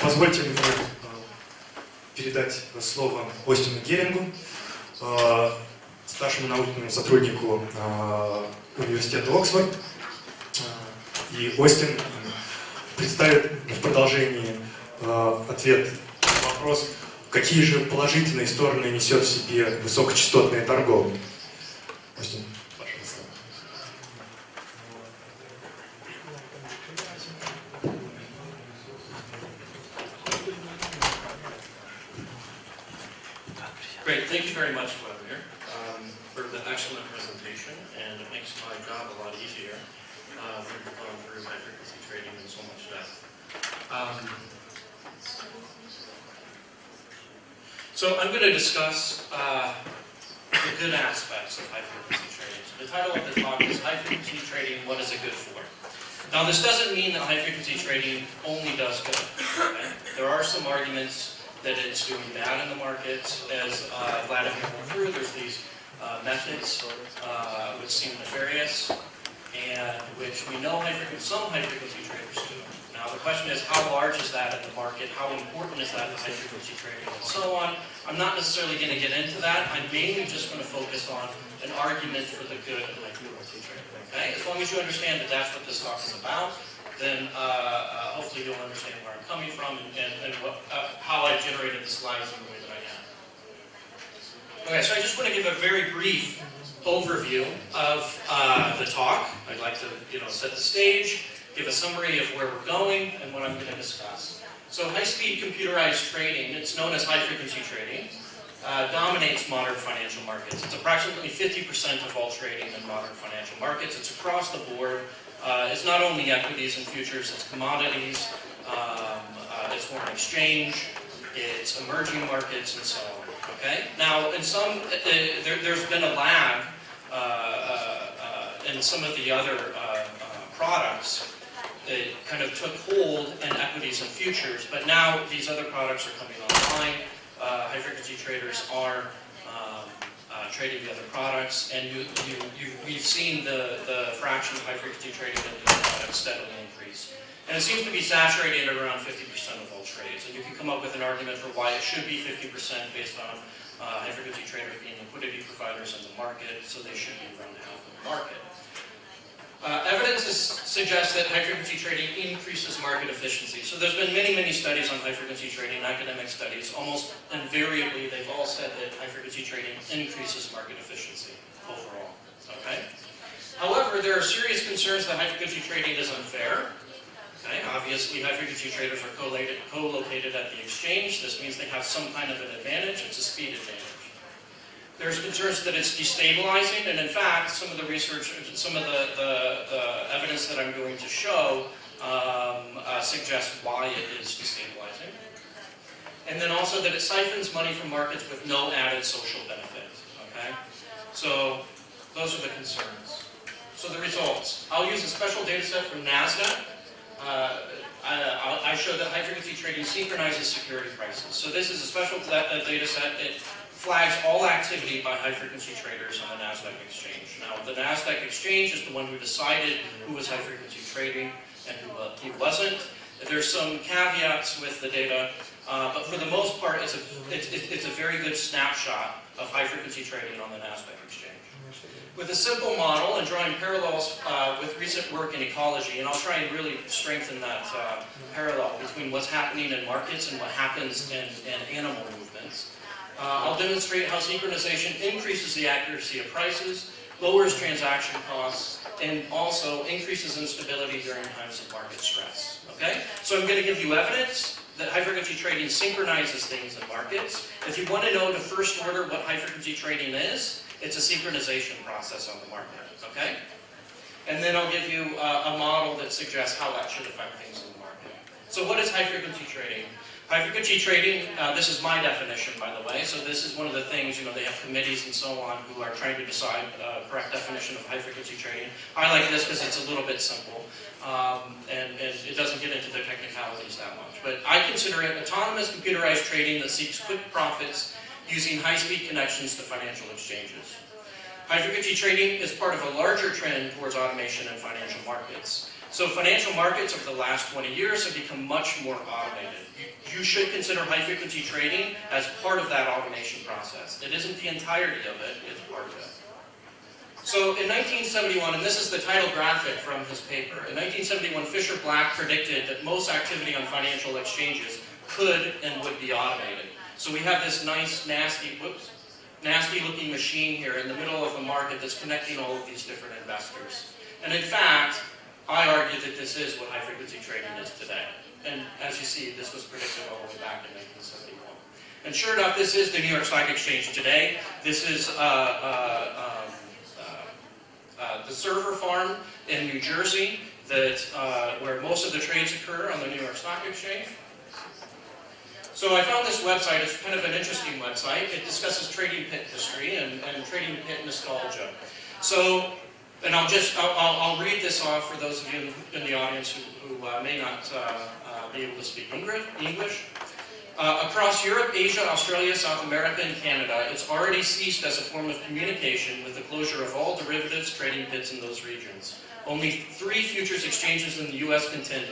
Позвольте мне передать слово Остину Герингу, старшему научному сотруднику университета Оксфорд. И Остин представит в продолжении ответ на вопрос, какие же положительные стороны несет в себе высокочастотная торговля. Остин, пожалуйста. Great, thank you very much, Vladimir, for the excellent presentation, and it makes my job a lot easier. We've gone through high-frequency trading in so much depth. So I'm going to discuss the good aspects of high-frequency trading. So the title of the talk is High-Frequency Trading, What is it good for? Now this doesn't mean that high-frequency trading only does good. Okay? There are some arguments that it's doing bad in the markets. As Vladimir went through, there's these methods which seem nefarious, and which we know some high-frequency traders do. Now the question is, how large is that in the market? How important is that in high-frequency trading, and so on? I'm not necessarily going to get into that. I'm mainly just going to focus on an argument for the good of high-frequency trading. Okay? As long as you understand that that's what this talk is about, then hopefully you'll understand where I'm coming from and how I generated the slides in the way that I have. Okay, so I just want to give a very brief overview of the talk. I'd like to set the stage, give a summary of where we're going and what I'm going to discuss. So high-speed computerized trading, it's known as high-frequency trading, dominates modern financial markets. It's approximately 50% of all trading in modern financial markets. It's across the board. It's not only equities and futures, it's commodities, it's foreign exchange, it's emerging markets, and so on. Okay? Now, in some, there's been a lag in some of the other products that kind of took hold in equities and futures, but now these other products are coming online. High-frequency traders are trading the other products, and we've seen the fraction of high-frequency trading in these products steadily increase. And it seems to be saturated at around 50% of all trades. And you can come up with an argument for why it should be 50% based on high-frequency traders being liquidity providers in the market, so they should be around half of the market. Evidence suggests that high-frequency trading increases market efficiency. So there's been many, many studies on high-frequency trading, academic studies. Almost invariably, they've all said that high-frequency trading increases market efficiency overall. Okay? However, there are serious concerns that high-frequency trading is unfair. Okay? Obviously, high-frequency traders are co-located at the exchange. This means they have some kind of an advantage. It's a speed advantage. There's concerns that it's destabilizing, and in fact, some of the research, some of the evidence that I'm going to show suggests why it is destabilizing. And then also that it siphons money from markets with no added social benefit. Okay? So those are the concerns. So the results. I'll use a special data set from NASDAQ. I show that high-frequency trading synchronizes security prices. So this is a special data set. It flags all activity by high-frequency traders on the NASDAQ exchange. Now, the NASDAQ exchange is the one who decided who was high-frequency trading and who wasn't. There's some caveats with the data, but for the most part, it's a very good snapshot of high-frequency trading on the NASDAQ exchange. With a simple model and drawing parallels with recent work in ecology, and I'll try and really strengthen that parallel between what's happening in markets and what happens in animal movements. I'll demonstrate how synchronization increases the accuracy of prices, lowers transaction costs, and also increases instability during times of market stress. Okay? So I'm going to give you evidence that high-frequency trading synchronizes things in markets. If you want to know the first order what high-frequency trading is, it's a synchronization process on the market. Okay? And then I'll give you a model that suggests how that should affect things in the market. So what is high-frequency trading? High-frequency trading, this is my definition, by the way, so this is one of the things, they have committees and so on who are trying to decide the correct definition of high-frequency trading. I like this because it's a little bit simple, and it doesn't get into the technicalities that much. But I consider it autonomous computerized trading that seeks quick profits using high-speed connections to financial exchanges. High-frequency trading is part of a larger trend towards automation in financial markets. So financial markets over the last 20 years have become much more automated. you should consider high-frequency trading as part of that automation process. It isn't the entirety of it, it's part of it. So in 1971, and this is the title graphic from his paper, in 1971 Fisher Black predicted that most activity on financial exchanges could and would be automated. So we have this nice, nasty looking machine here in the middle of the market that's connecting all of these different investors. And in fact, I argue that this is what high-frequency trading is today. And as you see, this was predicted all the way back in 1971. And sure enough, this is the New York Stock Exchange today. This is the server farm in New Jersey that, where most of the trades occur on the New York Stock Exchange. So I found this website. It's kind of an interesting website. It discusses trading pit history and trading pit nostalgia. So, and I'll read this off for those of you in the audience who may not be able to speak English. Across Europe, Asia, Australia, South America, and Canada, it's already ceased as a form of communication with the closure of all derivatives trading pits in those regions. Only 3 futures exchanges in the U.S. continue.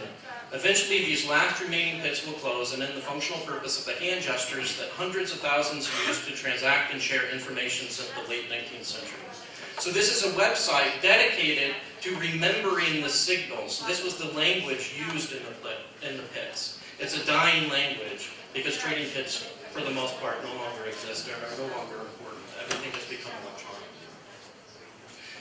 Eventually, these last remaining pits will close and end the functional purpose of the hand gestures that hundreds of thousands used to transact and share information since the late 19th century. So this is a website dedicated to remembering the signals. This was the language used in the pits. It's a dying language because trading pits, for the most part, no longer exist and are no longer important. Everything has become electronic.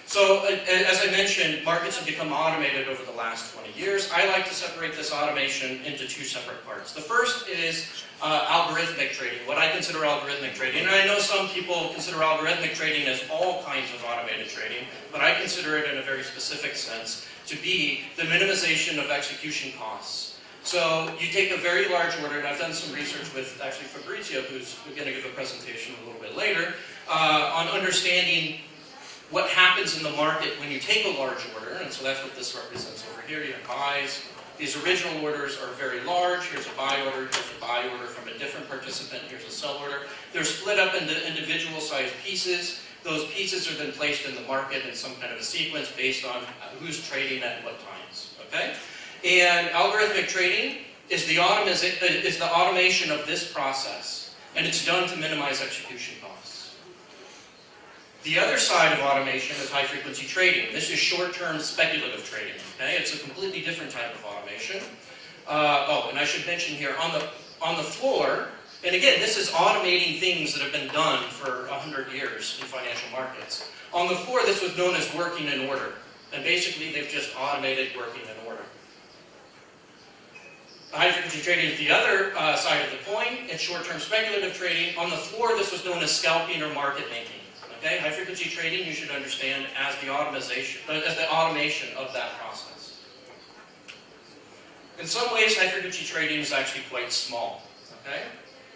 So, as I mentioned, markets have become automated over the last 20 years. I like to separate this automation into 2 separate parts. The first is algorithmic trading, what I consider algorithmic trading. And I know some people consider algorithmic trading as all kinds of automated trading, but I consider it in a very specific sense to be the minimization of execution costs. So you take a very large order, and I've done some research with actually Fabrizio, who's going to give a presentation a little bit later, on understanding what happens in the market when you take a large order, and so that's what this represents over here. You have buys. These original orders are very large. Here's a buy order, here's a buy order from a different participant, here's a sell order. They're split up into individual sized pieces. Those pieces are then placed in the market in some kind of a sequence based on who's trading at what times, okay? And algorithmic trading is the automation of this process, and it's done to minimize execution costs. The other side of automation is high-frequency trading. This is short-term speculative trading. Okay, it's a completely different type of automation. And I should mention here on the floor. And again, this is automating things that have been done for 100 years in financial markets. On the floor, this was known as working in order, and basically they've just automated working in order. High-frequency trading is the other side of the coin. It's short-term speculative trading. On the floor, this was known as scalping or market making. Okay, high-frequency trading you should understand as the automation of that process. In some ways, high-frequency trading is actually quite small. Okay,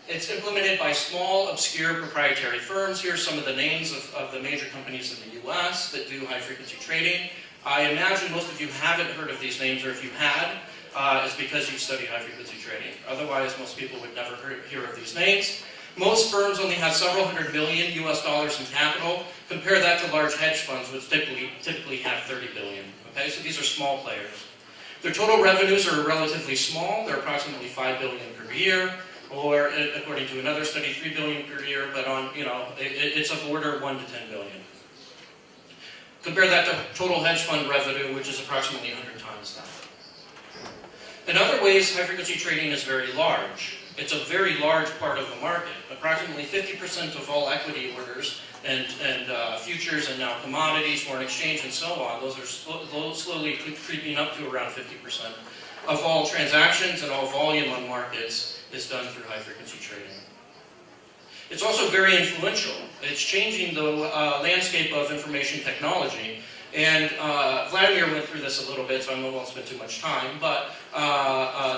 it's implemented by small, obscure, proprietary firms. Here are some of the names of the major companies in the U.S. that do high-frequency trading. I imagine most of you haven't heard of these names, or if you had, it's because you've studied high-frequency trading. Otherwise, most people would never hear of these names. Most firms only have several $100 million US in capital. Compare that to large hedge funds, which typically have $30 billion. Okay, so these are small players. Their total revenues are relatively small. They're approximately $5 billion per year, or according to another study, $3 billion per year. But on it's of order 1 to 10 billion. Compare that to total hedge fund revenue, which is approximately 100 times that. In other ways, high-frequency trading is very large. It's a very large part of the market. Approximately 50% of all equity orders and futures and now commodities, foreign exchange, and so on, those are slowly creeping up to around 50% of all transactions and all volume on markets is done through high-frequency trading. It's also very influential. It's changing the landscape of information technology. And Vladimir went through this a little bit, so I won't spend too much time. But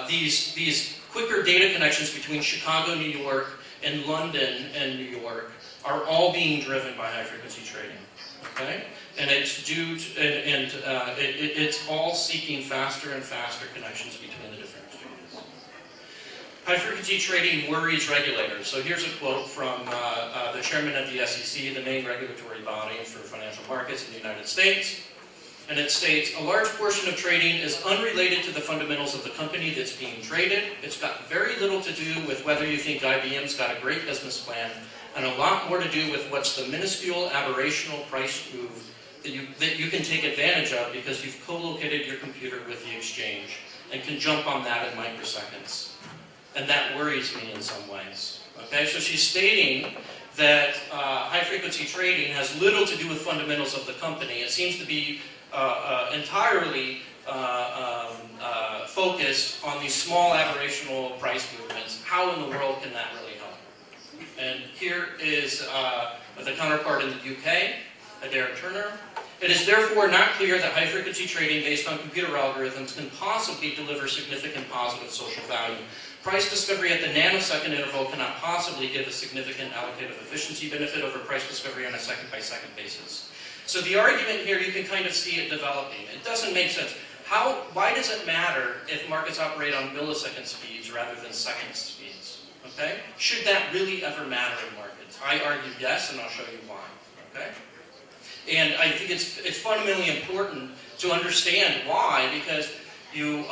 these quicker data connections between Chicago, New York, and London and New York are all being driven by high-frequency trading. Okay, and it's due to, it's all seeking faster and faster connections between the different exchanges. High-frequency trading worries regulators. So here's a quote from the chairman of the SEC, the main regulatory body for financial markets in the United States. And it states, a large portion of trading is unrelated to the fundamentals of the company that's being traded. It's got very little to do with whether you think IBM's got a great business plan, and a lot more to do with what's the minuscule aberrational price move that you can take advantage of because you've co-located your computer with the exchange and can jump on that in microseconds. And that worries me in some ways. Okay, so she's stating that high-frequency trading has little to do with fundamentals of the company. It seems to be entirely focused on these small aberrational price movements. How in the world can that really help? And here is the counterpart in the UK, Derek Turner. It is therefore not clear that high-frequency trading based on computer algorithms can possibly deliver significant positive social value. Price discovery at the nanosecond interval cannot possibly give a significant allocative efficiency benefit over price discovery on a second-by-second basis. So the argument here, you can kind of see it developing. It doesn't make sense. Why does it matter if markets operate on millisecond speeds rather than second speeds? Okay? Should that really ever matter in markets? I argue yes, and I'll show you why. Okay? And I think it's fundamentally important to understand why, because you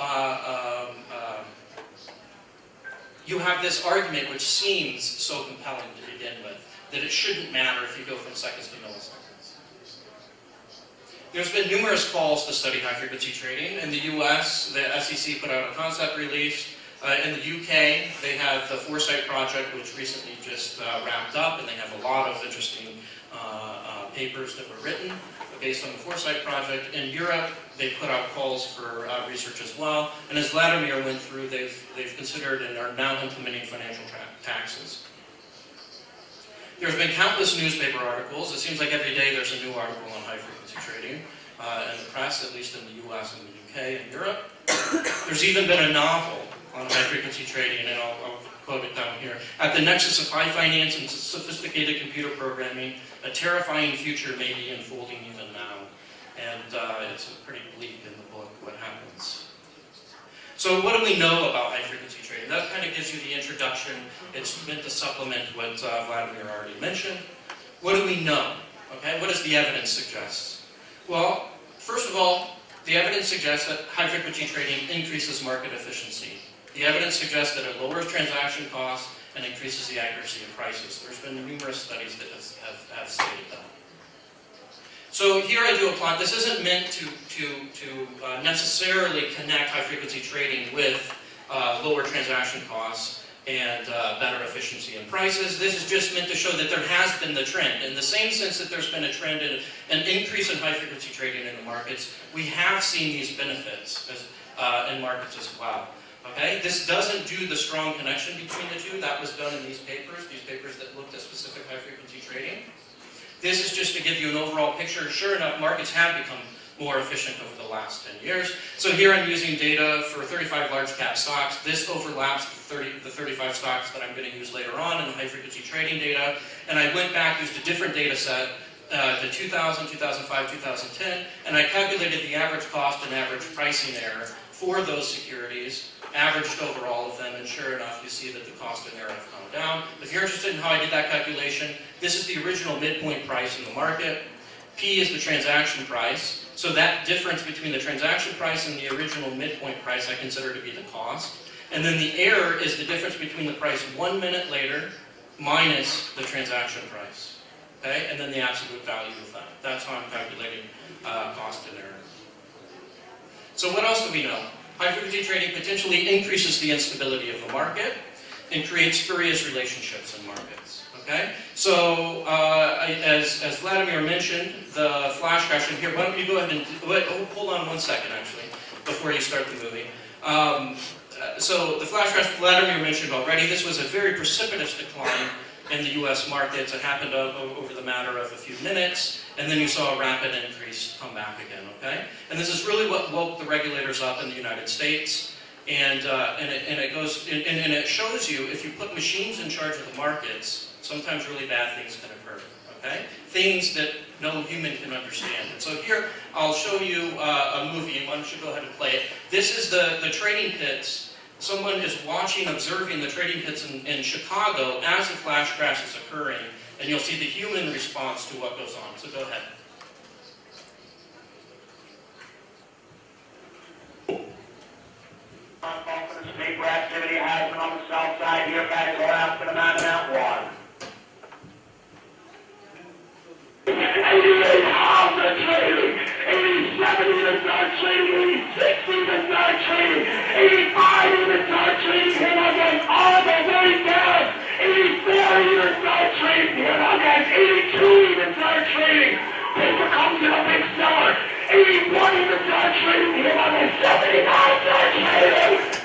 have this argument which seems so compelling to begin with, that it shouldn't matter if you go from seconds to milliseconds. There's been numerous calls to study high-frequency trading. In the US, the SEC put out a concept release. In the UK, they have the Foresight project, which recently just wrapped up, and they have a lot of interesting papers that were written based on the Foresight project. In Europe, they put out calls for research as well. And as Vladimir went through, they've considered and are now implementing financial taxes. There's been countless newspaper articles. It seems like every day there's a new article on high-frequency trading in the press, at least in the US and the UK and Europe. There's even been a novel on high-frequency trading, and I'll quote it down here. At the nexus of high finance and sophisticated computer programming, a terrifying future may be unfolding even now. And it's pretty bleak in the book what happens. So what do we know about high-frequency trading? That kind of gives you the introduction. It's meant to supplement what Vladimir already mentioned. What do we know? Okay, what does the evidence suggest? Well, first of all, the evidence suggests that high-frequency trading increases market efficiency. The evidence suggests that it lowers transaction costs and increases the accuracy of prices. There's been numerous studies that have stated that. So here I do a plot. This isn't meant to necessarily connect high-frequency trading with lower transaction costs and better efficiency in prices. This is just meant to show that there has been the trend. In the same sense that there's been a trend in an increase in high-frequency trading in the markets, we have seen these benefits in markets as well. Okay? This doesn't do the strong connection between the two. That was done in these papers that looked at specific high-frequency trading. This is just to give you an overall picture. Sure enough, markets have become more efficient over the last 10 years. So here I'm using data for 35 large cap stocks. This overlaps the 35 stocks that I'm going to use later on in the high-frequency trading data. And I went back, used a different data set, to 2000, 2005, 2010, and I calculated the average cost and average pricing error for those securities, averaged over all of them, and sure enough, you see that the cost and error have come down. If you're interested in how I did that calculation, this is the original midpoint price in the market. P is the transaction price. So that difference between the transaction price and the original midpoint price I consider to be the cost. And then the error is the difference between the price 1 minute later minus the transaction price. Okay? And then the absolute value of that. That's how I'm calculating cost and error. So what else do we know? High-frequency trading potentially increases the instability of the market and creates spurious relationships in markets. Okay? So, as Vladimir mentioned, the flash crash in here, why don't you go ahead and, hold on 1 second actually, before you start the movie. So the flash crash Vladimir mentioned already, this was a very precipitous decline in the US markets. It happened over the matter of a few minutes, and then you saw a rapid increase come back again, okay? And this is really what woke the regulators up in the United States. And it shows you, if you put machines in charge of the markets, sometimes really bad things can occur, okay? Things that no human can understand. And so here, I'll show you a movie. Why don't you go ahead and play it? This is the trading pits. Someone is watching, observing the trading pits in Chicago as the flash crash is occurring, and you'll see the human response to what goes on. So go ahead. outside here, guys, go out for the mount one. 88 hours of trading, 87 units start trading, 86 units start trading, 85 units start trading, here now guys, all the way down, 84 units start trading, here now guys, 82 units start trading, paper comes in a big seller, 81 units start trading, here now guys, 79 start trading.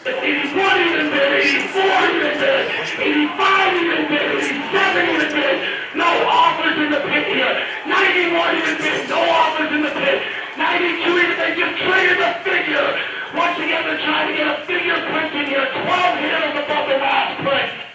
81 even bid, 84 even bid, 85 even bid, 87 even bid, no offers in the pit here, 91 even bid, no offers in the pit, 92 even, they just traded the figure. Once again, they're trying to get a figure print in here, 12 handles above the last print.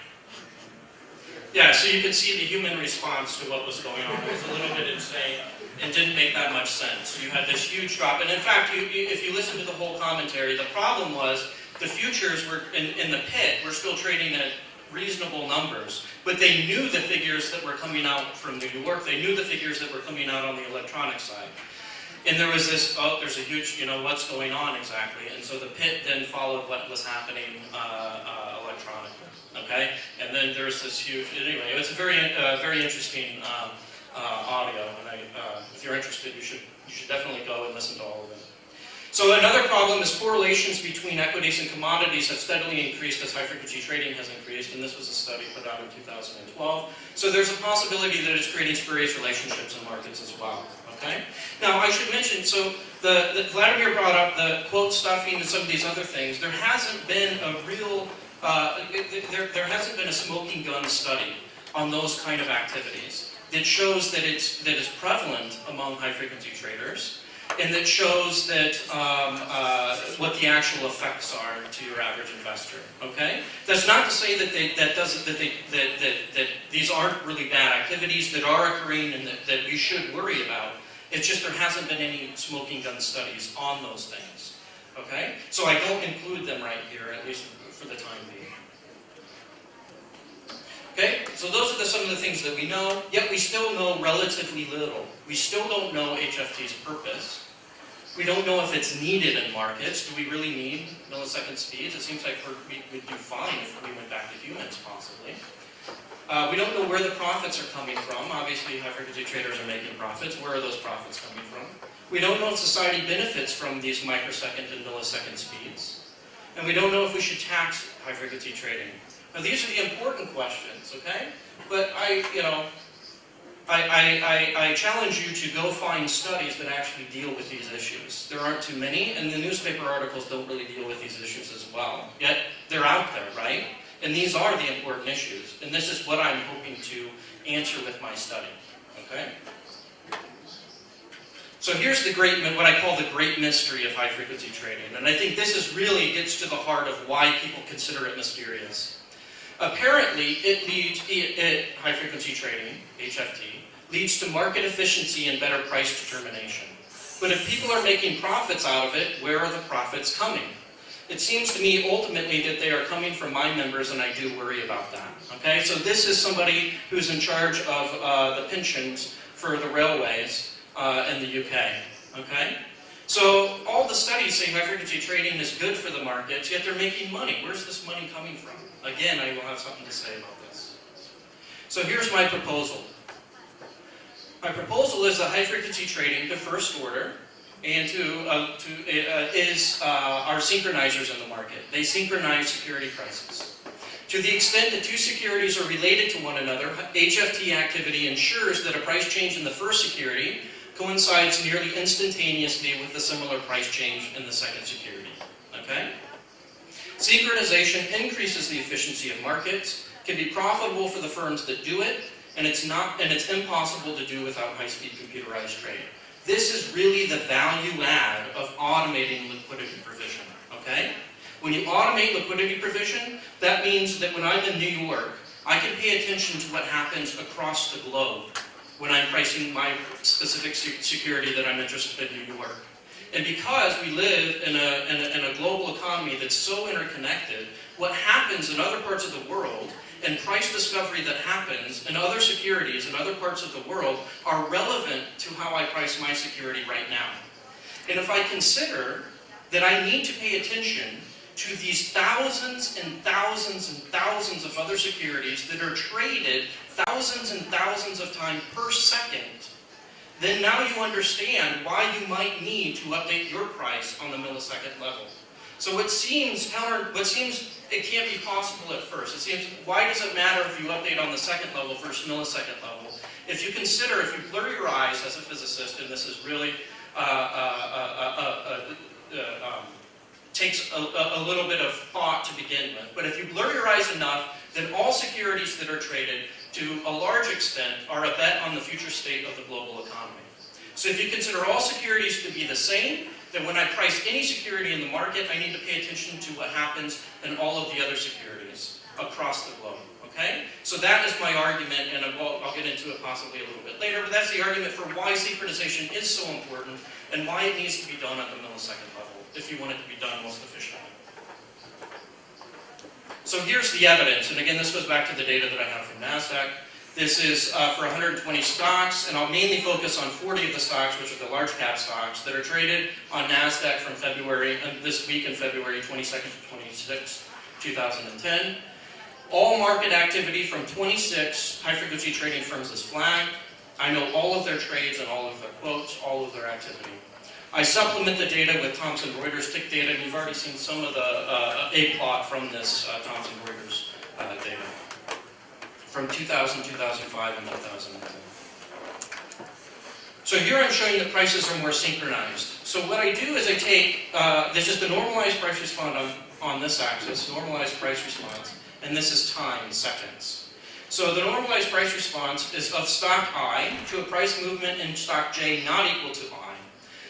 Yeah, so you could see the human response to what was going on. It was a little bit insane and didn't make that much sense. You had this huge drop, and in fact, if you listen to the whole commentary, the problem was the futures were in the pit were still trading at reasonable numbers, but they knew the figures that were coming out from New York. They knew the figures that were coming out on the electronic side. And there was this, oh, there's a huge, what's going on exactly? And so the pit then followed what was happening electronically, okay? And then there's this huge, anyway, it's a very interesting audio, and if you're interested, you should definitely go and listen to all of it. So another problem is correlations between equities and commodities have steadily increased as high-frequency trading has increased, and this was a study put out in 2012. So there's a possibility that it's creating spurious relationships in markets as well. Okay? Now I should mention, so the Vladimir brought up the quote stuffing and some of these other things. There hasn't been a real, there hasn't been a smoking gun study on those kind of activities that shows that it's prevalent among high-frequency traders, and that shows that what the actual effects are to your average investor. Okay, that's not to say that that these aren't really bad activities that are occurring and that we should worry about. It's just there hasn't been any smoking gun studies on those things. Okay, so I don't include them right here, at least for the time being. Okay, so those are some of the things that we know, yet we still know relatively little. We still don't know HFT's purpose. We don't know if it's needed in markets. Do we really need millisecond speeds? It seems like we'd do fine if we went back to humans, possibly. We don't know where the profits are coming from. Obviously, high-frequency traders are making profits. Where are those profits coming from? We don't know if society benefits from these microsecond and millisecond speeds. And we don't know if we should tax high-frequency trading. Now, these are the important questions, okay? But I challenge you to go find studies that actually deal with these issues. There aren't too many, and the newspaper articles don't really deal with these issues as well. Yet, they're out there, right? And these are the important issues. And this is what I'm hoping to answer with my study, okay? So here's the great, what I call the great mystery of high-frequency trading. And I think this is really gets to the heart of why people consider it mysterious. Apparently, high-frequency trading, HFT, leads to market efficiency and better price determination. But if people are making profits out of it, where are the profits coming? It seems to me ultimately that they are coming from my members, and I do worry about that. Okay, so this is somebody who's in charge of the pensions for the railways in the UK. Okay, so all the studies say high-frequency trading is good for the markets, yet they're making money. Where's this money coming from? Again, I will have something to say about this. So here's my proposal. My proposal is that high-frequency trading to first order and are synchronizers in the market. They synchronize security prices. To the extent that two securities are related to one another, HFT activity ensures that a price change in the first security coincides nearly instantaneously with a similar price change in the second security. Okay? Synchronization increases the efficiency of markets, can be profitable for the firms that do it, and it's impossible to do without high-speed computerized trade. This is really the value add of automating liquidity provision. Okay? When you automate liquidity provision, that means that when I'm in New York, I can pay attention to what happens across the globe when I'm pricing my specific security that I'm interested in New York. And because we live in a global economy that's so interconnected, what happens in other parts of the world and price discovery that happens in other securities in other parts of the world are relevant to how I price my security right now. And if I consider that I need to pay attention to these thousands and thousands and thousands of other securities that are traded thousands and thousands of times per second, then now you understand why you might need to update your price on the millisecond level. So what seems it can't be possible at first. It seems, why does it matter if you update on the second level versus millisecond level? If you consider, if you blur your eyes as a physicist, and this is really takes a little bit of thought to begin with, but if you blur your eyes enough, then all securities that are traded to a large extent are a bet on the future state of the global economy. So if you consider all securities to be the same, then when I price any security in the market, I need to pay attention to what happens in all of the other securities across the globe. Okay? So that is my argument, and I'll get into it possibly a little bit later, but that's the argument for why synchronization is so important and why it needs to be done at the millisecond level if you want it to be done most efficiently. So here's the evidence, and again, this goes back to the data that I have from NASDAQ. This is for 120 stocks, and I'll mainly focus on 40 of the stocks, which are the large cap stocks, that are traded on NASDAQ from February, this week in February 22nd to 26th, 2010. All market activity from 26 high-frequency trading firms is flagged. I know all of their trades and all of their quotes, all of their activity. I supplement the data with Thomson Reuters tick data, and you've already seen some of the A plot from this Thomson Reuters data from 2000, 2005, and 2010. So here I'm showing that prices are more synchronized. So what I do is I take, this is the normalized price response on this axis, normalized price response, and this is time in seconds. So the normalized price response is of stock I to a price movement in stock J not equal to I.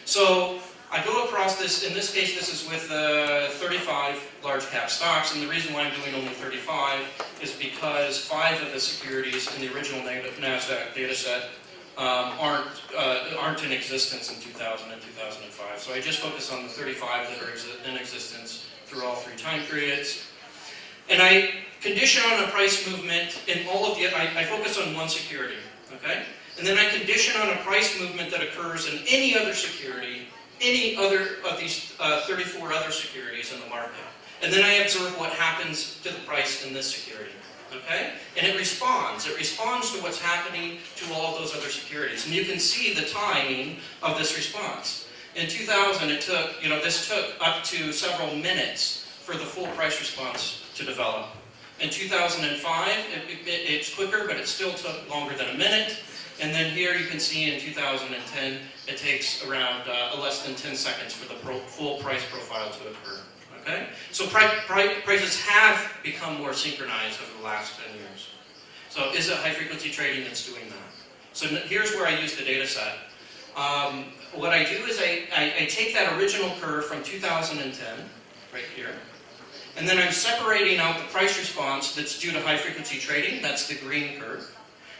So I go across this, in this case this is with 35 large cap stocks, and the reason why I'm doing only 35 is because 5 of the securities in the original NASDAQ data set aren't in existence in 2000 and 2005. So I just focus on the 35 that are in existence through all 3 time periods. And I condition on a price movement in all of the, I focus on one security, okay? And then I condition on a price movement that occurs in any other security, any other of these 34 other securities in the market. And then I observe what happens to the price in this security, okay? And it responds to what's happening to all of those other securities. And you can see the timing of this response. In 2000, it took, this took up to several minutes for the full price response to develop. In 2005, it's quicker, but it still took longer than a minute. And then here you can see in 2010, it takes around less than 10 seconds for the full price profile to occur. Okay? So prices have become more synchronized over the last 10 years. So is it high-frequency trading that's doing that? So here's where I use the data set. What I do is I take that original curve from 2010, right here, and then I'm separating out the price response that's due to high-frequency trading, that's the green curve,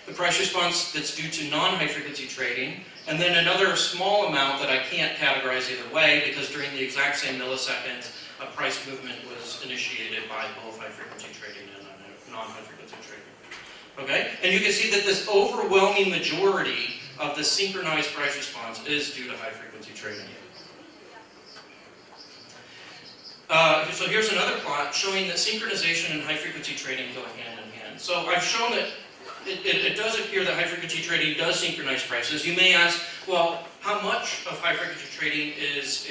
the price response that's due to non-high-frequency trading, and then another small amount that I can't categorize either way because during the exact same millisecond, a price movement was initiated by both high-frequency trading and non-high-frequency trading. Okay? And you can see that this overwhelming majority of the synchronized price response is due to high-frequency trading. So here's another plot showing that synchronization and high-frequency trading go hand in hand. So I've shown that it does appear that high-frequency trading does synchronize prices. You may ask, well, how much of high-frequency trading is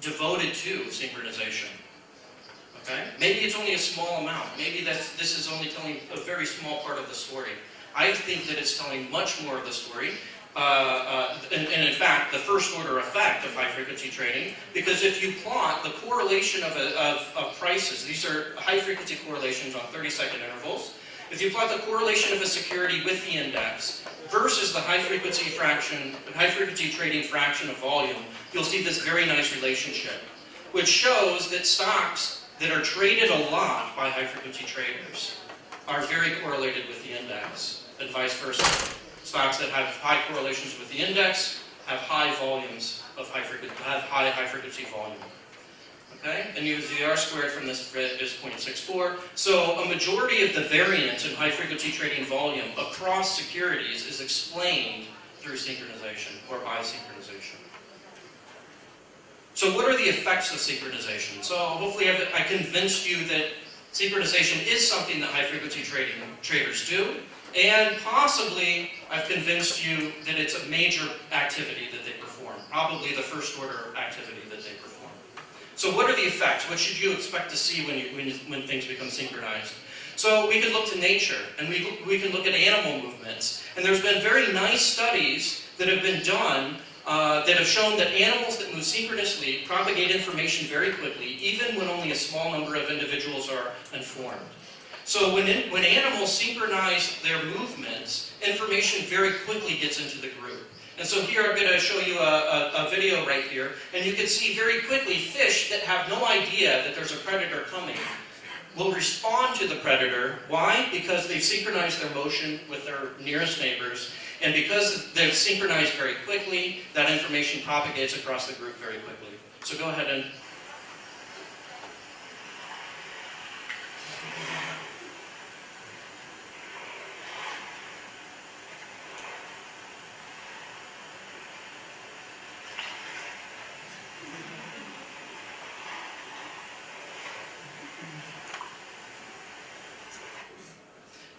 devoted to synchronization? Okay? Maybe it's only a small amount. Maybe this is only telling a very small part of the story. I think that it's telling much more of the story. And in fact, the first order effect of high-frequency trading, because if you plot the correlation of prices, these are high-frequency correlations on 30-second intervals. If you plot the correlation of a security with the index versus the high-frequency trading fraction of volume, you'll see this very nice relationship, which shows that stocks that are traded a lot by high-frequency traders are very correlated with the index, and vice versa. Stocks that have high correlations with the index have high volumes of high frequency volume. Okay? And the R squared from this grid is 0.64. So a majority of the variance in high frequency trading volume across securities is explained through synchronization or by synchronization. So what are the effects of synchronization? So hopefully I convinced you that synchronization is something that high-frequency traders do, and possibly I've convinced you that it's a major activity that they perform, probably the first order activity that they perform. So what are the effects? What should you expect to see when things become synchronized? So we can look to nature, and we can look at animal movements, and there's been very nice studies that have been done that have shown that animals that move synchronously propagate information very quickly, even when only a small number of individuals are informed. So when animals synchronize their movements, information very quickly gets into the group. And so here I'm going to show you a video right here, and you can see very quickly fish that have no idea that there's a predator coming will respond to the predator. Why? Because they've synchronized their motion with their nearest neighbors, and because they've synchronized very quickly, that information propagates across the group very quickly. So go ahead and...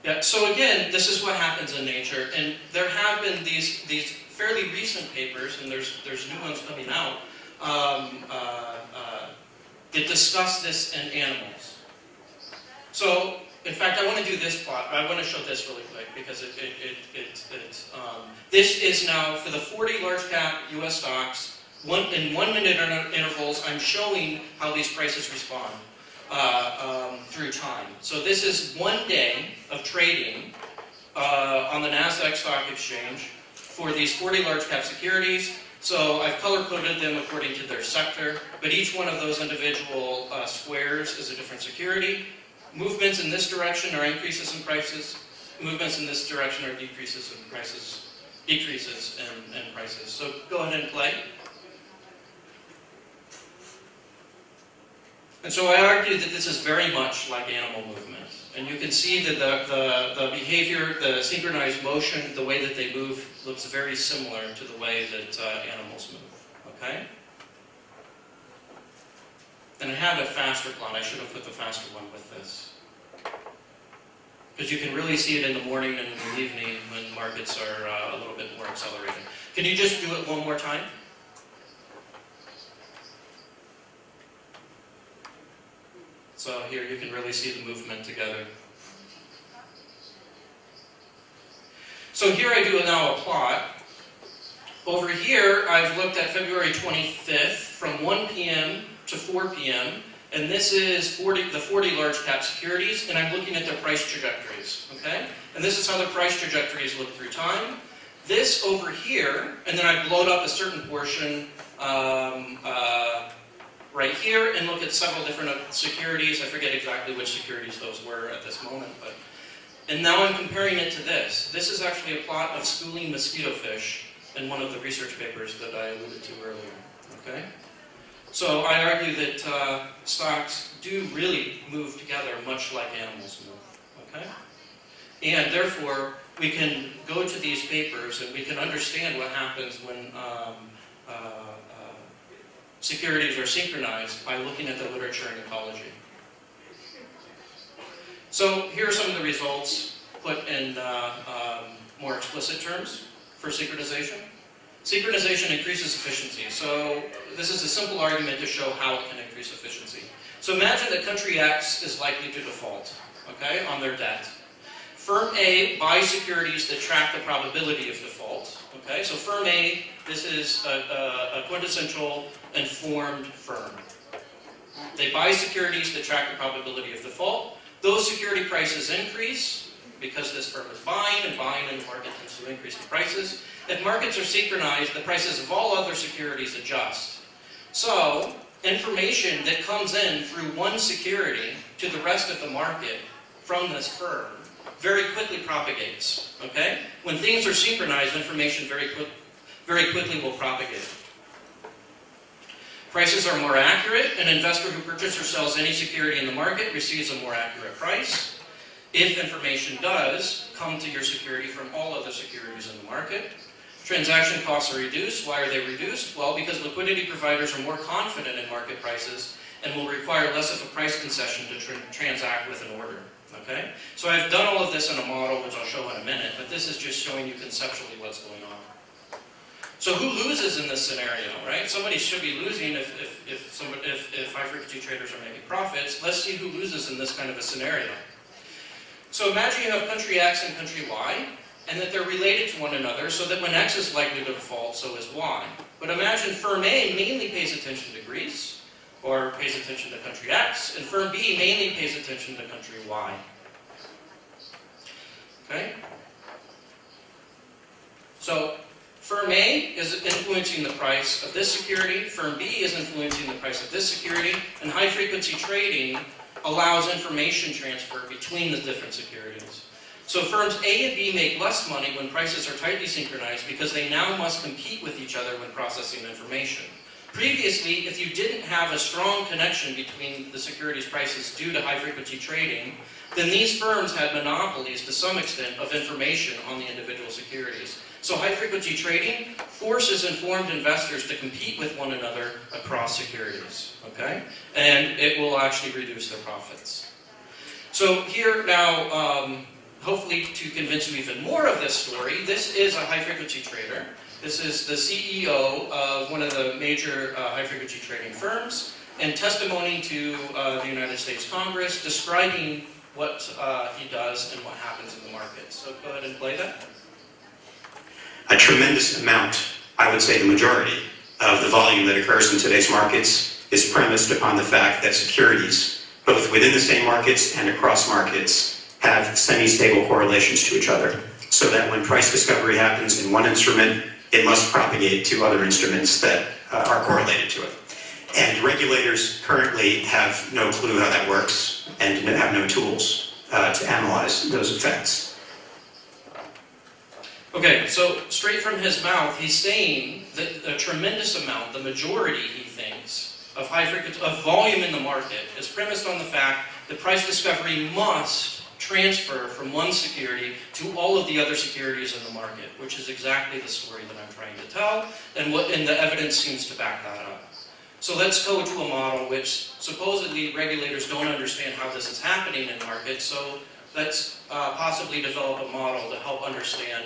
Yeah, so again, this is what happens in nature, and there have been these fairly recent papers, and there's new ones coming out, that discuss this in animals. So, in fact, I want to do this plot, but I want to show this really quick, because this is now, for the 40 large cap US stocks, in 1 minute intervals, I'm showing how these prices respond. Through time. So this is 1 day of trading on the NASDAQ stock exchange for these 40 large cap securities. So I've color-coded them according to their sector, but each one of those individual squares is a different security. Movements in this direction are increases in prices. Movements in this direction are decreases in prices, decreases in prices. So go ahead and play. And so I argue that this is very much like animal movement. And you can see that the behavior, the synchronized motion, the way that they move looks very similar to the way that animals move. Okay? And I have a faster plot. I should have put the faster one with this. Because you can really see it in the morning and in the evening when markets are a little bit more accelerated. Can you just do it one more time? So here you can really see the movement together. So here I do now a plot. Over here I've looked at February 25th from 1 p.m. to 4 p.m. And this is the 40 large cap securities, and I'm looking at their price trajectories. Okay? And this is how their price trajectories look through time. This over here, and then I blowed up a certain portion right here and look at several different securities. I forget exactly which securities those were at this moment, and now I'm comparing it to this. This is actually a plot of schooling mosquito fish in one of the research papers that I alluded to earlier. Okay? So I argue that stocks do really move together much like animals move. Okay? And therefore, we can go to these papers and we can understand what happens when securities are synchronized by looking at the literature in ecology. So here are some of the results put in more explicit terms for synchronization. Synchronization increases efficiency. So this is a simple argument to show how it can increase efficiency. So imagine that country X is likely to default, okay, on their debt. Firm A buys securities that track the probability of default. Okay, so firm A, this is a quintessential informed firm. They buy securities that track the probability of default. Those security prices increase because this firm is buying, and the market tends to increase the prices. If markets are synchronized, the prices of all other securities adjust. So, information that comes in through one security to the rest of the market from this firm very quickly propagates. Okay? When things are synchronized, information very quickly will propagate. Prices are more accurate. An investor who purchases or sells any security in the market receives a more accurate price. If information does come to your security from all other securities in the market, Transaction costs are reduced. Why are they reduced? Well, because liquidity providers are more confident in market prices and will require less of a price concession to transact with an order. Okay? So I've done all of this in a model, which I'll show in a minute, but this is just showing you conceptually what's going on. So who loses in this scenario, right? Somebody should be losing if high-frequency traders are making profits. Let's see who loses in this kind of a scenario. So imagine you have country X and country Y, and that they're related to one another, so that when X is likely to default, so is Y. But imagine firm A mainly pays attention to Greece, or pays attention to country X, and firm B mainly pays attention to country Y. Okay? So firm A is influencing the price of this security, firm B is influencing the price of this security, and high-frequency trading allows information transfer between the different securities. So firms A and B make less money when prices are tightly synchronized because they now must compete with each other when processing information. Previously, if you didn't have a strong connection between the securities prices due to high-frequency trading, then these firms had monopolies to some extent of information on the individual securities. So high-frequency trading forces informed investors to compete with one another across securities, okay? And it will actually reduce their profits. So here now, hopefully to convince you even more of this story, this is a high-frequency trader. This is the CEO of one of the major high-frequency trading firms, and testimony to the United States Congress describing what he does and what happens in the market. So go ahead and play that. A tremendous amount, I would say the majority, of the volume that occurs in today's markets is premised upon the fact that securities, both within the same markets and across markets, have semi-stable correlations to each other. So that when price discovery happens in one instrument, it must propagate to other instruments that are correlated to it. And regulators currently have no clue how that works and have no tools to analyze those effects. Okay, so straight from his mouth, he's saying that a tremendous amount, the majority, he thinks, of high-frequency, of volume in the market is premised on the fact that price discovery must transfer from one security to all of the other securities in the market, which is exactly the story that I'm trying to tell, and the evidence seems to back that up. So let's go to a model which supposedly regulators don't understand how this is happening in markets, so let's possibly develop a model to help understand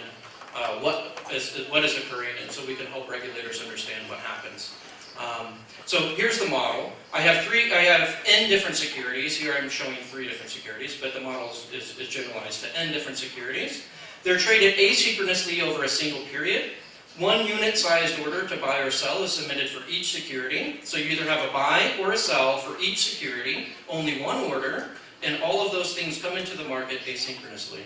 what is occurring, and so we can help regulators understand what happens. So here's the model. I have n different securities. Here I'm showing 3 different securities, but the model is generalized to n different securities. They're traded asynchronously over a single period. One unit-sized order to buy or sell is submitted for each security. So you either have a buy or a sell for each security, only one order, and all of those things come into the market asynchronously.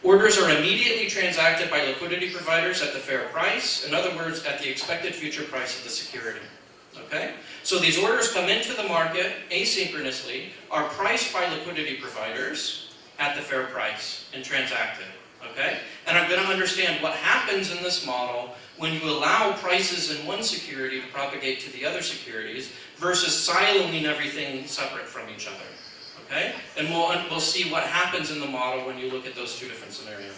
Orders are immediately transacted by liquidity providers at the fair price, in other words, at the expected future price of the security. Okay? So these orders come into the market asynchronously, are priced by liquidity providers at the fair price and transacted. Okay? And I'm going to understand what happens in this model when you allow prices in one security to propagate to the other securities versus siloing everything separate from each other. Okay? And we'll see what happens in the model when you look at those 2 different scenarios.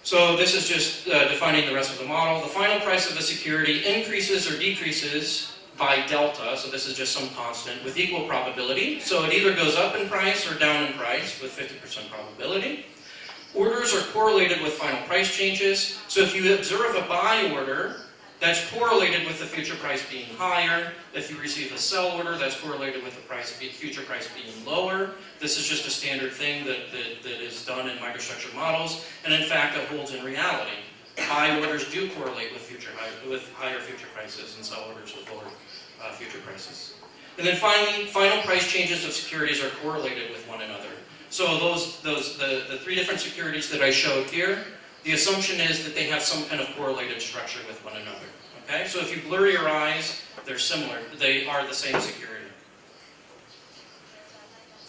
So this is just defining the rest of the model. The final price of a security increases or decreases by delta, so this is just some constant, with equal probability. So it either goes up in price or down in price with 50% probability. Orders are correlated with final price changes. So if you observe a buy order, that's correlated with the future price being higher. If you receive a sell order, that's correlated with the future price being lower. This is just a standard thing that is done in microstructure models, and in fact, it holds in reality. Buy orders do correlate with higher future prices, and sell orders with lower future prices. And then finally, final price changes of securities are correlated with one another. So the 3 different securities that I showed here, the assumption is that they have some kind of correlated structure with one another. Okay? So if you blur your eyes, they're similar. They are the same security.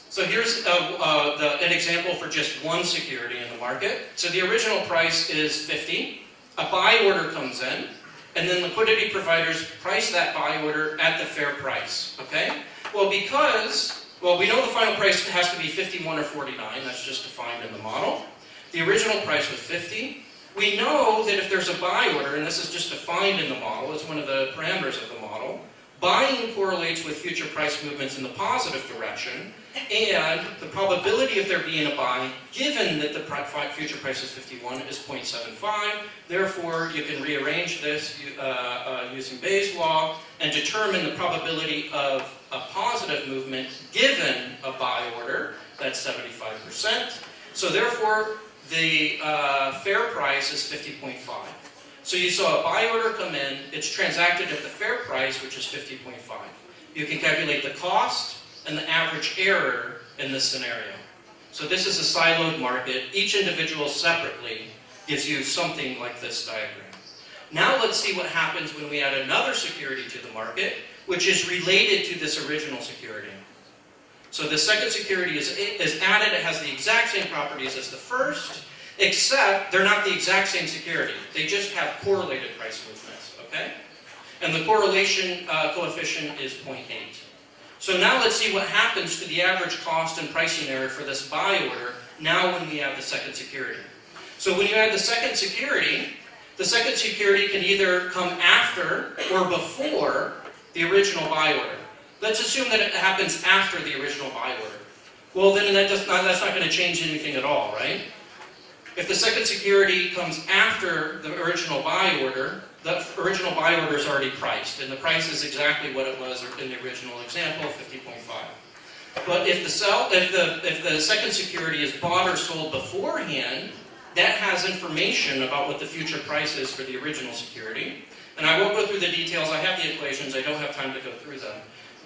So here's an example for just one security in the market. So the original price is 50. A buy order comes in, and then liquidity providers price that buy order at the fair price. Okay? Well, we know the final price has to be 51 or 49. That's just defined in the model. The original price was 50. We know that if there's a buy order, and this is just defined in the model, it's one of the parameters of the model, buying correlates with future price movements in the positive direction, and the probability of there being a buy, given that the future price is 51, is 0.75. Therefore, you can rearrange this using Bayes' law and determine the probability of a positive movement given a buy order. That's 75%. So therefore, the fair price is 50.5. So you saw a buy order come in, it's transacted at the fair price, which is 50.5. You can calculate the cost and the average error in this scenario. So this is a siloed market. Each individual separately gives you something like this diagram. Now let's see what happens when we add another security to the market, which is related to this original security. So the second security is added. It has the exact same properties as the first, except they're not the exact same security. They just have correlated price movements, okay? And the correlation coefficient is 0.8. So now let's see what happens to the average cost and pricing error for this buy order now when we add the second security. So when you add the second security can either come after or before the original buy order. Let's assume that it happens after the original buy order. Well, then that's not going to change anything at all, right? If the second security comes after the original buy order, the original buy order is already priced, and the price is exactly what it was in the original example, 50.5. But if the second security is bought or sold beforehand, that has information about what the future price is for the original security. And I won't go through the details. I have the equations. I don't have time to go through them.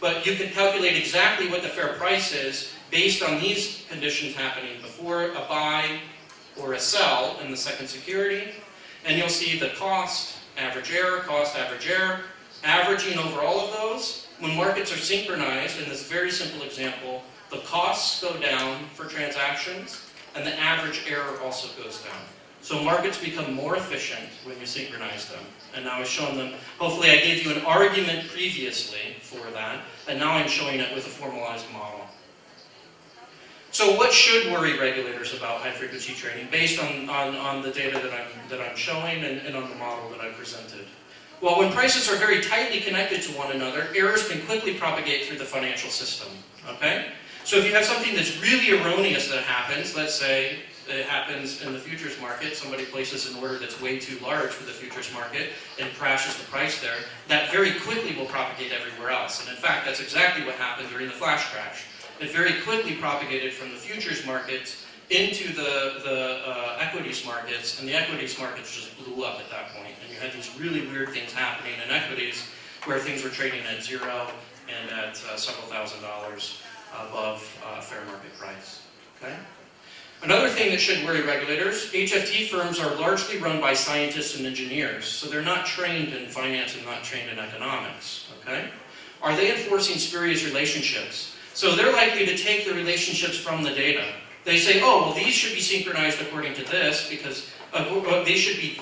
But you can calculate exactly what the fair price is based on these conditions happening before a buy or a sell in the second security. And you'll see the cost, average error, cost, average error, averaging over all of those. When markets are synchronized, in this very simple example, the costs go down for transactions, and the average error also goes down. So markets become more efficient when you synchronize them. And now I've shown them, hopefully I gave you an argument previously for that, and now I'm showing it with a formalized model. So what should worry regulators about high-frequency trading based on the data that I'm showing and on the model that I presented? Well, when prices are very tightly connected to one another, errors can quickly propagate through the financial system, okay? So if you have something that's really erroneous that happens, let's say it happens in the futures market, somebody places an order that's way too large for the futures market and crashes the price there, that very quickly will propagate everywhere else. And in fact, that's exactly what happened during the flash crash. It very quickly propagated from the futures markets into the equities markets, and the equities markets just blew up at that point. And you had these really weird things happening in equities where things were trading at zero and at several $1,000s above fair market price. Okay? Another thing that should worry regulators, HFT firms are largely run by scientists and engineers, so they're not trained in finance and not trained in economics. Okay? Are they enforcing spurious relationships? So they're likely to take the relationships from the data. They say, oh, well, these should be synchronized according to this, because they should be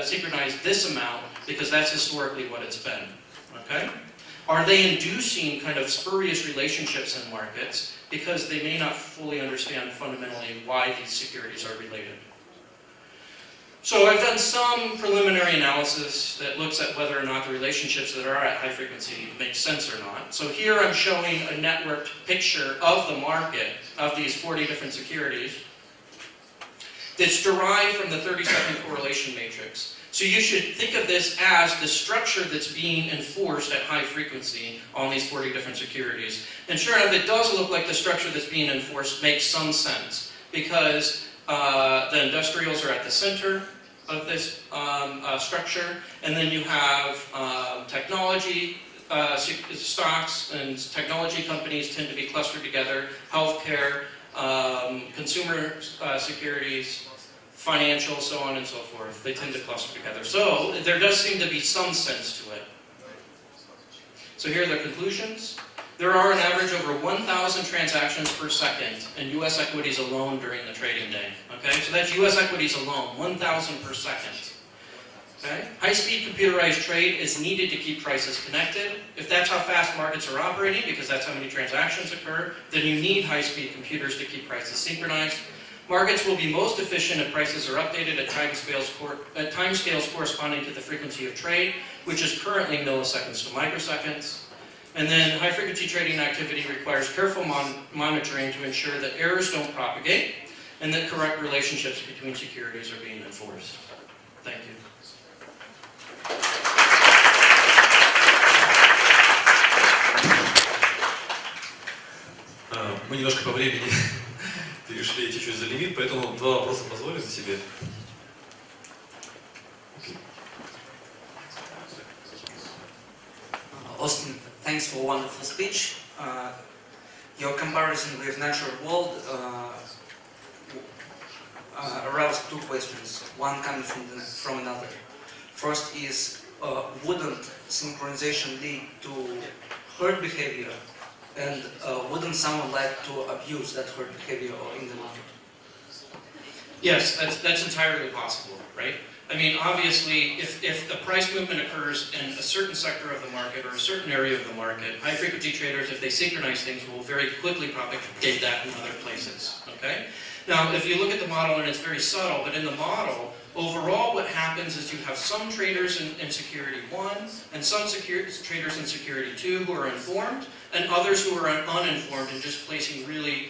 synchronized this amount, because that's historically what it's been. Okay? Are they inducing kind of spurious relationships in markets because they may not fully understand fundamentally why these securities are related? So I've done some preliminary analysis that looks at whether or not the relationships that are at high frequency make sense or not. So here I'm showing a networked picture of the market of these 40 different securities that's derived from the 30-second correlation matrix. So you should think of this as the structure that's being enforced at high frequency on these 40 different securities. And sure enough, it does look like the structure that's being enforced makes some sense, because the industrials are at the center of this structure, and then you have technology stocks, and technology companies tend to be clustered together, healthcare, consumer securities, financial, so on and so forth. They tend to cluster together. So there does seem to be some sense to it. So here are the conclusions. There are an average over 1,000 transactions per second in U.S. equities alone during the trading day. Okay, so that's U.S. equities alone, 1,000 per second. Okay, high-speed computerized trade is needed to keep prices connected. If that's how fast markets are operating, because that's how many transactions occur, then you need high-speed computers to keep prices synchronized. Markets will be most efficient if prices are updated at timescales corresponding to the frequency of trade, which is currently milliseconds to microseconds. And then high-frequency trading activity requires careful monitoring to ensure that errors don't propagate and that correct relationships between securities are being enforced. Thank you. Мы немножко по времени перешли чуть-чуть за лимит, поэтому два вопроса позволю за себе. Ostin, thanks for a wonderful speech. Your comparison with natural world aroused two questions, one coming from another. First is, wouldn't synchronization lead to herd behavior, and wouldn't someone like to abuse that herd behavior in the market? Yes, that's entirely possible, right? I mean, obviously, if a price movement occurs in a certain sector of the market or a certain area of the market, high-frequency traders, if they synchronize things, will very quickly propagate that in other places, okay? Now, if you look at the model, and it's very subtle, but in the model, overall what happens is you have some traders in Security 1 and some traders in Security 2 who are informed, and others who are uninformed and just placing really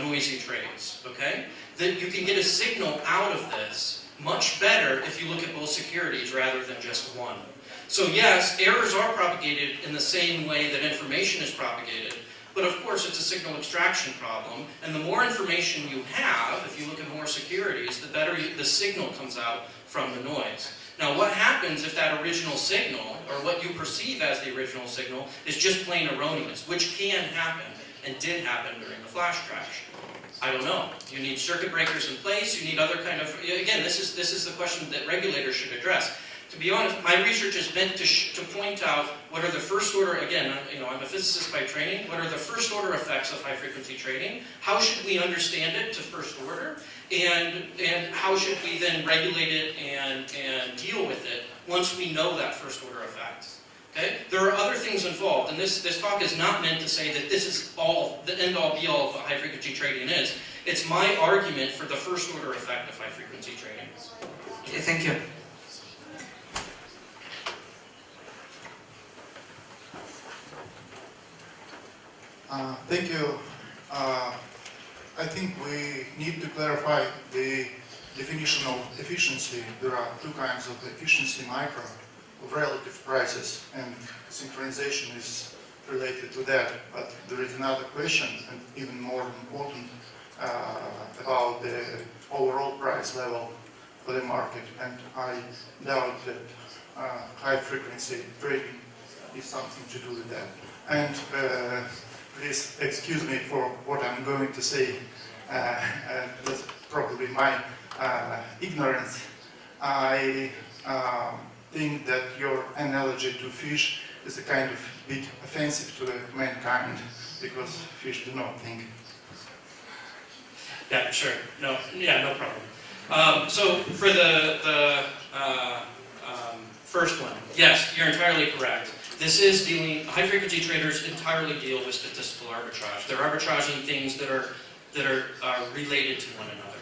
noisy trades, okay? That you can get a signal out of this much better if you look at both securities rather than just one. So yes, errors are propagated in the same way that information is propagated, but of course it's a signal extraction problem, and the more information you have, if you look at more securities, the better the signal comes out from the noise. Now what happens if that original signal, or what you perceive as the original signal, is just plain erroneous, which can happen, and did happen during the flash crash? I don't know. You need circuit breakers in place, you need other kind of, again, this is the question that regulators should address. To be honest, my research is meant to point out what are the first order, again, I'm a physicist by training, what are the first order effects of high frequency trading, how should we understand it to first order, and how should we then regulate it and deal with it once we know that first order effect. Okay? There are other things involved, and this talk is not meant to say that this is all, the end-all be-all of what high-frequency trading is. It's my argument for the first order effect of high-frequency trading. Okay, thank you. Thank you. I think we need to clarify the definition of efficiency. There are two kinds of efficiency: micro, of relative prices, and synchronization is related to that. But there is another question, and even more important, about the overall price level for the market. And I doubt that high-frequency trading is something to do with that. And please excuse me for what I'm going to say. That's probably my ignorance. I think that your analogy to fish is a kind of bit offensive to mankind, because fish do not think. Yeah, sure. No problem. So for the first one, yes, you're entirely correct. This is dealing, high-frequency traders entirely deal with statistical arbitrage. They're arbitraging things that are related to one another,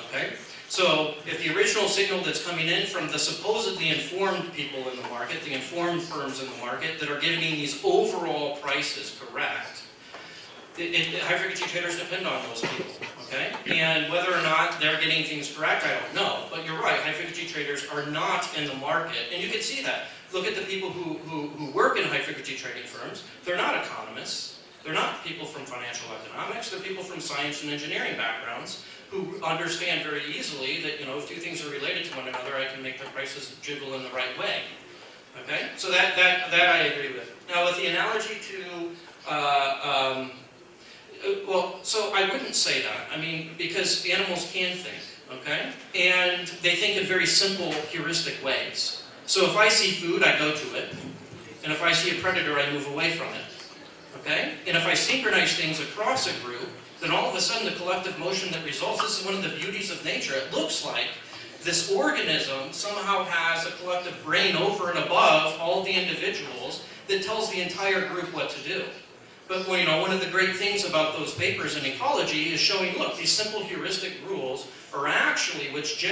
okay? So if the original signal that's coming in from the supposedly informed people in the market, the informed firms in the market that are getting these overall prices correct, high-frequency traders depend on those people, okay? And whether or not they're getting things correct, I don't know. But you're right, high-frequency traders are not in the market, and you can see that. Look at the people who work in high-frequency trading firms. They're not economists. They're not people from financial economics. They're people from science and engineering backgrounds who understand very easily that, if two things are related to one another, I can make the prices jiggle in the right way. Okay? So that I agree with. Now, with the analogy to well, so I wouldn't say that. I mean, because animals can think, okay? And they think in very simple, heuristic ways. So if I see food, I go to it. And if I see a predator, I move away from it, okay? And if I synchronize things across a group, then all of a sudden the collective motion that results, this is one of the beauties of nature. It looks like this organism somehow has a collective brain over and above all the individuals that tells the entire group what to do. But one of the great things about those papers in ecology is showing, look, these simple heuristic rules are actually what's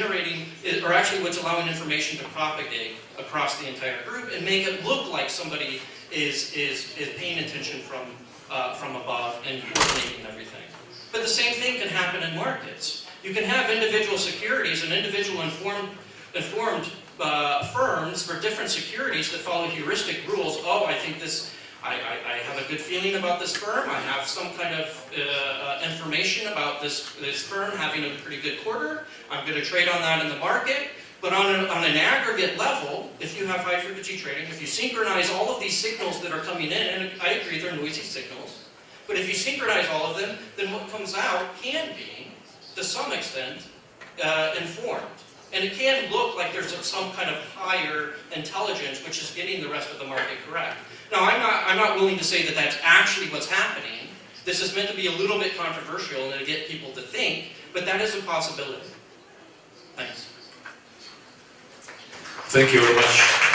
allowing information to propagate across the entire group and make it look like somebody is paying attention from above and coordinating everything. But the same thing can happen in markets. You can have individual securities and individual informed firms for different securities that follow heuristic rules. Oh, I think this. I have a good feeling about this firm. I have some kind of information about this firm having a pretty good quarter. I'm going to trade on that in the market. But on an aggregate level, if you have high-frequency trading, if you synchronize all of these signals that are coming in, and I agree they're noisy signals, but if you synchronize all of them, then what comes out can be, to some extent, informed. And it can look like there's some kind of higher intelligence which is getting the rest of the market correct. Now, I'm not willing to say that that's actually what's happening. This is meant to be a little bit controversial and to get people to think, but that is a possibility. Thanks. Thank you very much.